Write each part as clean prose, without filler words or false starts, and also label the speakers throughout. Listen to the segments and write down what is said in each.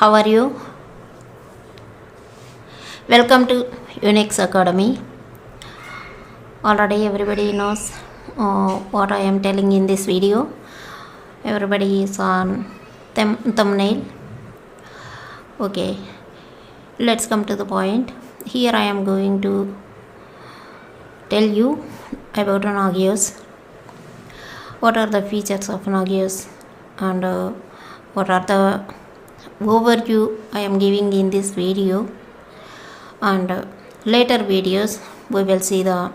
Speaker 1: How are you? Welcome to Unix Academy. Already everybody knows what I am telling in this video. Everybody is on thumbnail. Okay, let's come to the point. Here I am going to tell you about Nagios. What are the features of Nagios and what are the overview I am giving in this video, and later videos we will see the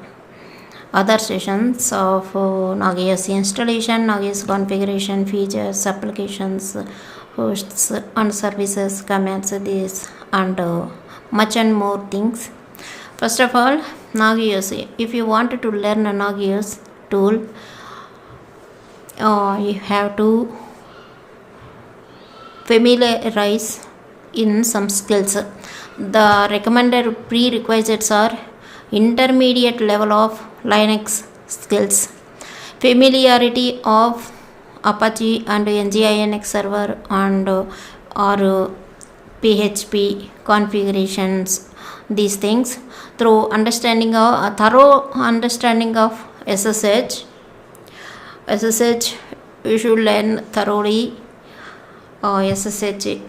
Speaker 1: other sessions of Nagios installation, Nagios configuration, features, applications, hosts and services, commands, this and much and more things. First of all, Nagios. If you want to learn a Nagios tool, you have to familiarize in some skills. The recommended prerequisites are intermediate level of Linux skills, familiarity of Apache and Nginx server and or PHP configurations, these things, through understanding of thorough understanding of SSH. You should learn thoroughly SSH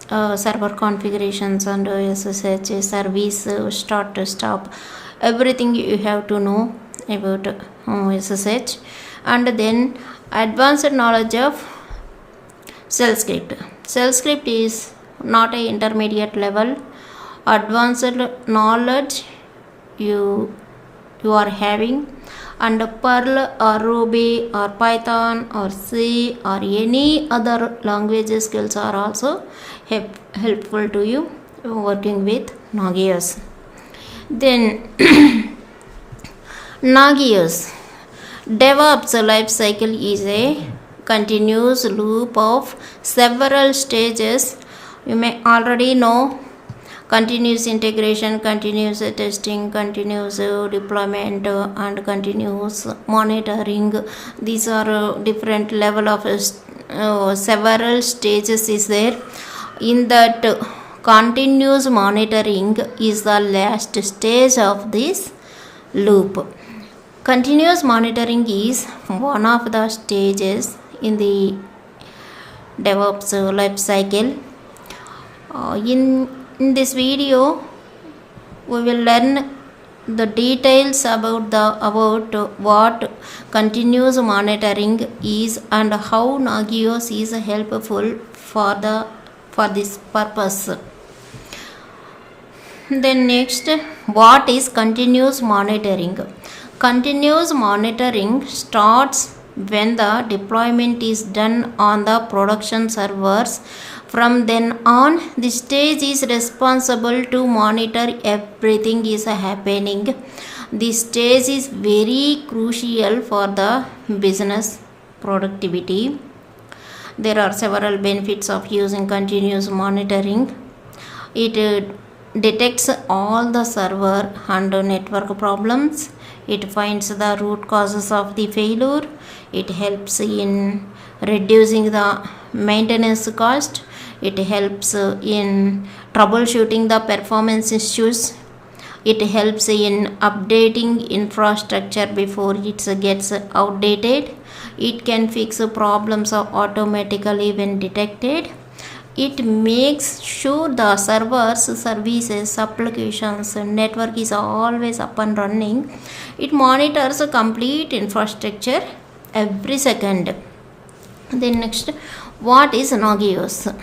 Speaker 1: server configurations and SSH service start to stop, everything you have to know about SSH. And then advanced knowledge of shell script. Shell script is not a intermediate level. Advanced knowledge you are having, and Perl or Ruby or Python or C or any other language skills are also helpful to you working with Nagios. Then Nagios DevOps life cycle is a continuous loop of several stages. You may already know continuous integration, continuous testing, continuous deployment and continuous monitoring. These are different level of several stages is there. In that, continuous monitoring is the last stage of this loop. Continuous monitoring is one of the stages in the DevOps life cycle. In this video, we will learn the details about what continuous monitoring is and how Nagios is helpful for this purpose. Then next, what is continuous monitoring? Continuous monitoring starts when the deployment is done on the production servers. From then on, the stage is responsible to monitor everything is happening. This stage is very crucial for the business productivity. There are several benefits of using continuous monitoring. It detects all the server and network problems. It finds the root causes of the failure. It helps in reducing the maintenance cost. It helps in troubleshooting the performance issues. It helps in updating infrastructure before it gets outdated. It can fix problems automatically when detected. It makes sure the servers, services, applications, network is always up and running. It monitors a complete infrastructure every second. Then next, what is Nagios?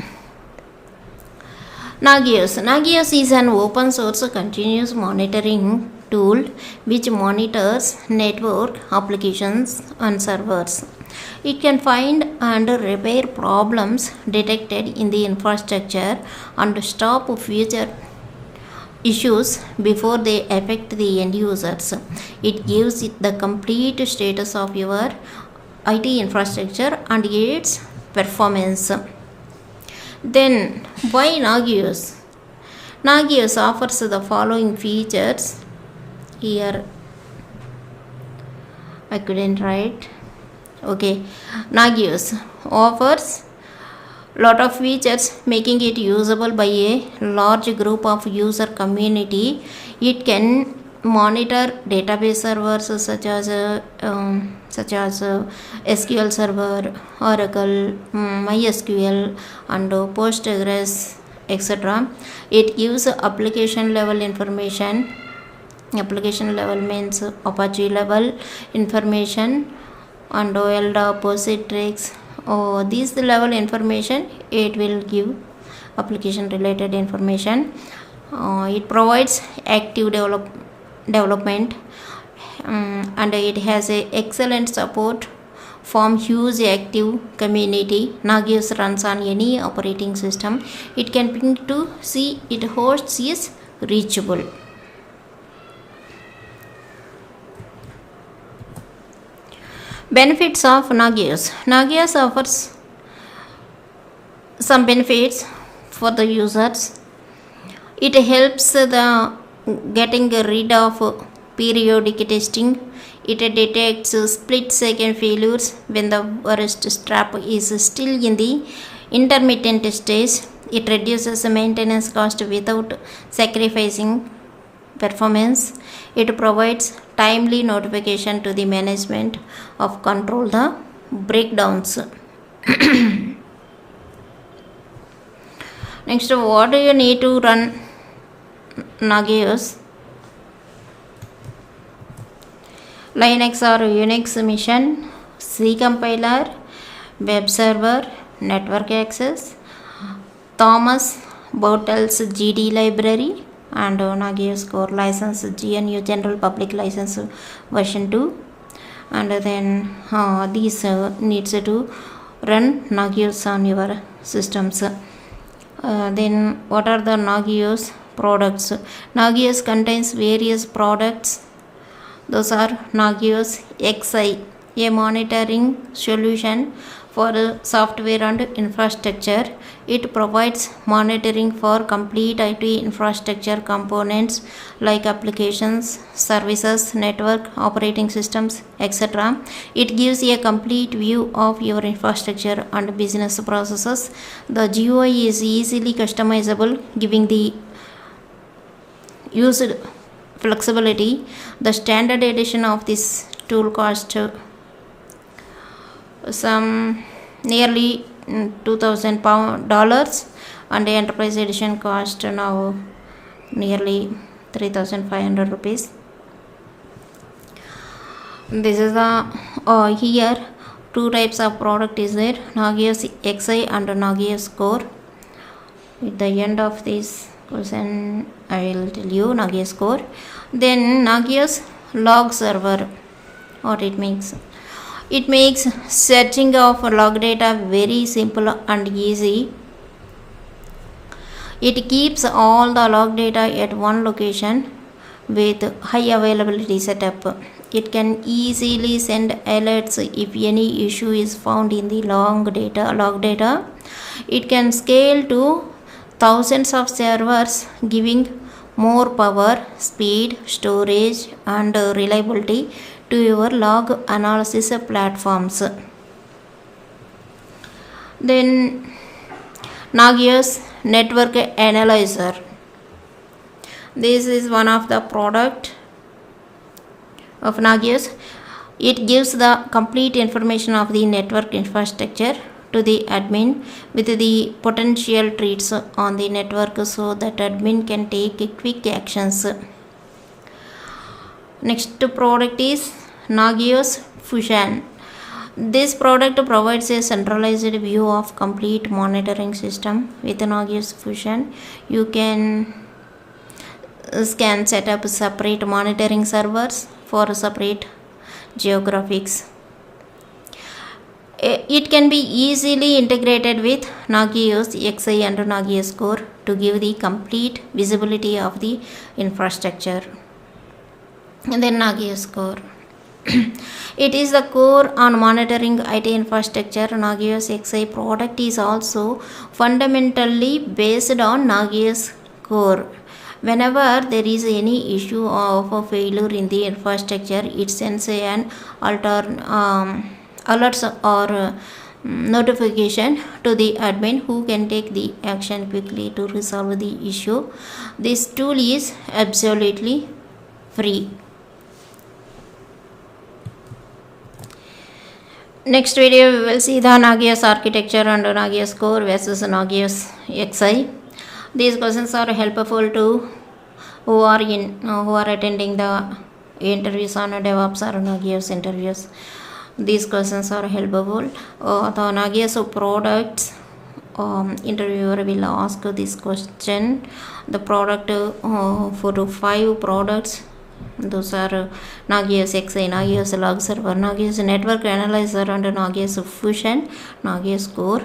Speaker 1: Nagios is an open source continuous monitoring tool which monitors network applications and servers. It can find and repair problems detected in the infrastructure and stop future issues before they affect the end users. It gives it the complete status of your IT infrastructure and its performance. Then why Nagios? Nagios offers the following features. Here I couldn't write. Okay, Nagios offers lot of features making it usable by a large group of user community. It can monitor database servers such as SQL Server, Oracle, MySQL, and Postgres, etc. It gives application level information. Application level means Apache level information, and LDAP, Citrix. This level information it will give application related information. It provides active development, and it has a excellent support from huge active community. Nagios runs on any operating system. It can ping to see it hosts is reachable. Benefits of Nagios. Nagios offers some benefits for the users. It helps the getting rid of periodic testing. It detects split second failures when the worst strap is still in the intermittent stage. It reduces maintenance cost without sacrificing performance. It provides timely notification to the management of control the breakdowns. Next, what do you need to run Nagios? Linux or Unix machine, C compiler, web server, network access, Thomas Bortles GD library, and Nagios core license GNU General Public License version 2. And then these needs to run Nagios on your systems. Then what are the Nagios products? Nagios contains various products. Those are Nagios XI, a monitoring solution for software and infrastructure. It provides monitoring for complete IT infrastructure components like applications, services, network, operating systems, etc. It gives a complete view of your infrastructure and business processes. The GUI is easily customizable, giving the user flexibility. The standard edition of this tool costs some nearly $2,000, and the enterprise edition cost now nearly 3,500 rupees. This is the here two types of product is there, Nagios XI and Nagios Core. At the end of this question I will tell you Nagios Core. Then Nagios log server, what it means. It makes searching of log data very simple and easy. It keeps all the log data at one location with high availability setup. It can easily send alerts if any issue is found in the log data. It can scale to thousands of servers, giving more power, speed, storage, and reliability to your log analysis platforms. Then Nagios Network Analyzer. This is one of the product of Nagios. It gives the complete information of the network infrastructure to the admin with the potential threats on the network so that admin can take quick actions. Next product is Nagios Fusion. This product provides a centralized view of complete monitoring system. With Nagios Fusion, you can set up separate monitoring servers for separate geographics. It can be easily integrated with Nagios XI and Nagios Core to give the complete visibility of the infrastructure. And then Nagios Core. It is the core on monitoring IT infrastructure. Nagios XI product is also fundamentally based on Nagios Core. Whenever there is any issue of a failure in the infrastructure, it sends an alerts or notification to the admin who can take the action quickly to resolve the issue. This tool is absolutely free. Next video we will see the Nagios architecture and Nagios core versus Nagios XI. These questions are helpful to who are attending the interviews on DevOps or Nagios interviews. These questions are helpful. The Nagios products interviewer will ask this question. The product 4 to 5 products. Those are Nagios XI, Nagios Log Server, Nagios Network Analyzer, and Nagios Fusion, Nagios Core.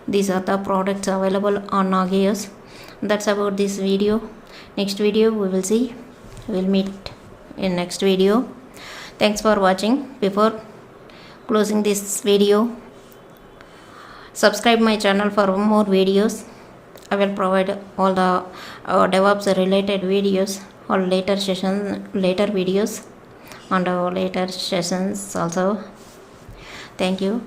Speaker 1: These are the products available on Nagios. That's about this video. Next video we will see. We'll meet in next video. Thanks for watching. Before closing this video, subscribe my channel for more videos. I will provide all the DevOps related videos or later videos and later sessions also. Thank you.